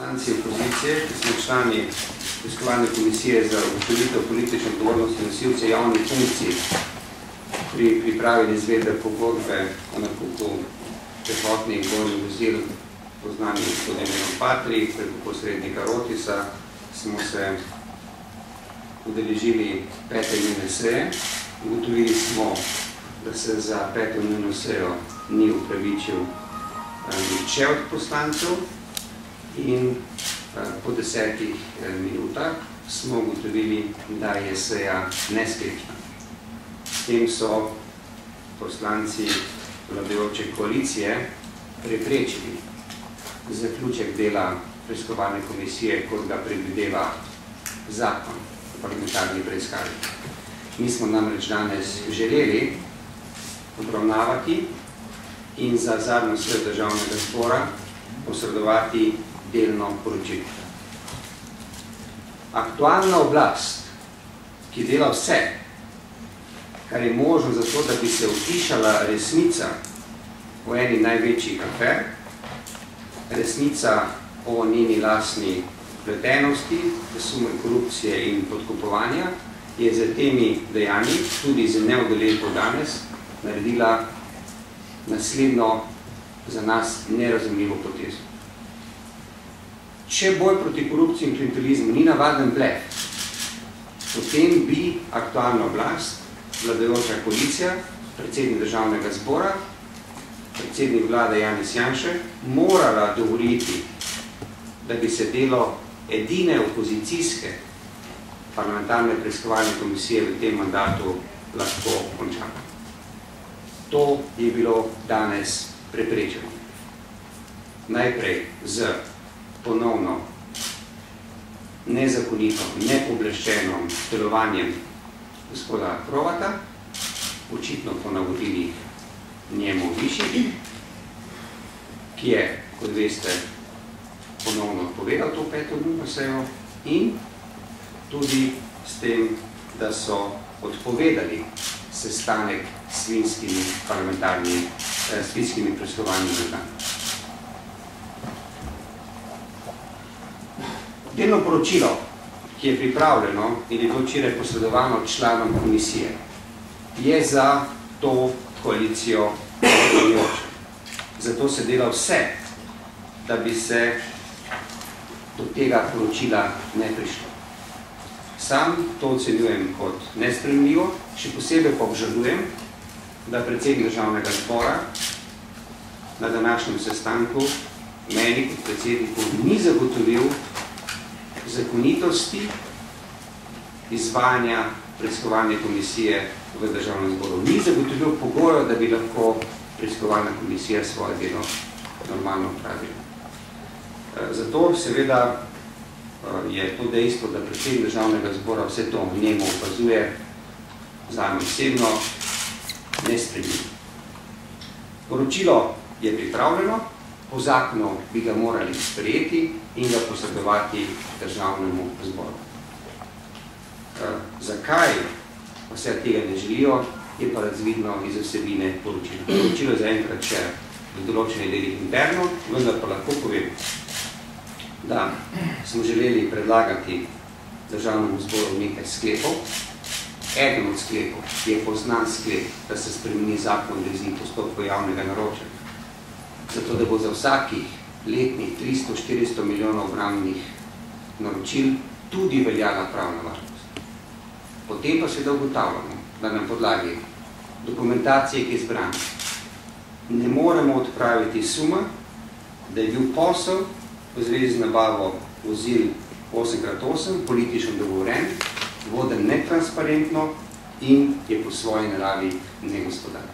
Poslanci opozicije, ki smo člani preiskovalne komisije za ugotovitev politične odgovornosti nosilcev javnih funkcij pri pripravi izvedbe pogodbe o nakupu pehotnih bojnih vozil poznanih pod imenom Patri, preko posrednika Rotisa, smo se udeležili 5. nujne seje. Ugotovili smo, da se za 5. nujno sejo ni upravičil nihče od poslancev in po 10 minutah smo ugotovili, da je seja nesklepčna. S tem so poslanci vladajoče koalicije preprečili zaključek dela preiskovalne komisije, kot ga predvideva zakon o parlamentarni preiskavi. Mi smo namreč danes želeli obravnavati in za zadnjo sejo Državnega zbora posredovati delno poročilo. Aktualna oblast, ki dela vse, kar je možno za to, da bi se utišala resnica o eni največjih afer, resnica o njeni lastni vpletenosti, sume korupcije in podkupovanja, je za temi dejanji, tudi z neudeležbo danes, naredila naslednjo za nas nerazumljivo potezo. Če boj proti korupciji in klientelizmu ni navaden blef, potem bi aktualna oblast, vladajoča koalicija, predsednik Državnega zbora, predsednik vlade Janez Janša, morala dovoliti, da bi se delo edine opozicijske parlamentarne preiskovalne komisije v tem mandatu lahko končalo. To je bilo danes preprečeno. Najprej z ponovno nezakonito, nepooblaščenim delovanjem gospoda Hrovata, očitno po navodilih njemu višjih, ki je, kot veste, ponovno odpovedal to 5. nujno sejo in tudi s tem, da so odpovedali sestanek s svinskimi preiskovalnimi organi. Delno poročilo, ki je pripravljeno in je bilo včeraj posredovano članom komisije, je za to koalicijo odločen. Zato se dela vse, da bi se do tega poročila ne prišlo. Sam to ocenjujem kot nesprejemljivo, še posebej pa obžalujem, da predsednik Državnega zbora na današnjem sestanku meni kot predsedniku ni zagotovil zakonitosti izvajanja preiskovalne komisije v Državnem zboru. Ni zagotovil pogojev, da bi lahko preiskovalna komisija svoje delo normalno opravila. Zato seveda je to dejstvo, da predsednik Državnega zbora vse to v njemu opazuje, zame osebno nesprejemljivo. Poročilo je pripravljeno, po zakonu bi ga morali sprejeti in ga posredovati Državnemu zboru. Zakaj vse tega ne želijo, je pa razvidno iz vsebine poročila. Poročilo je zaenkrat še v določenih delih interno, vendar pa lahko povem, da smo želeli predlagati Državnemu zboru nekaj sklepov. Eden od sklepov je poznan sklep, da se spremeni zakon o reviziji postopkov javnega naročanja, zato da bo za vsakih letnih 300-400 milijonov obrambnih naročil tudi veljala pravna varnost. Potem pa seveda ugotavljamo, da na podlagi dokumentacije, ki je zbrana, ne moremo odpraviti suma, da je bil posel v zvezi z nabavo vozil 8x8 politično dogovoren, voden netransparentno in je po svoji naravi negospodaren.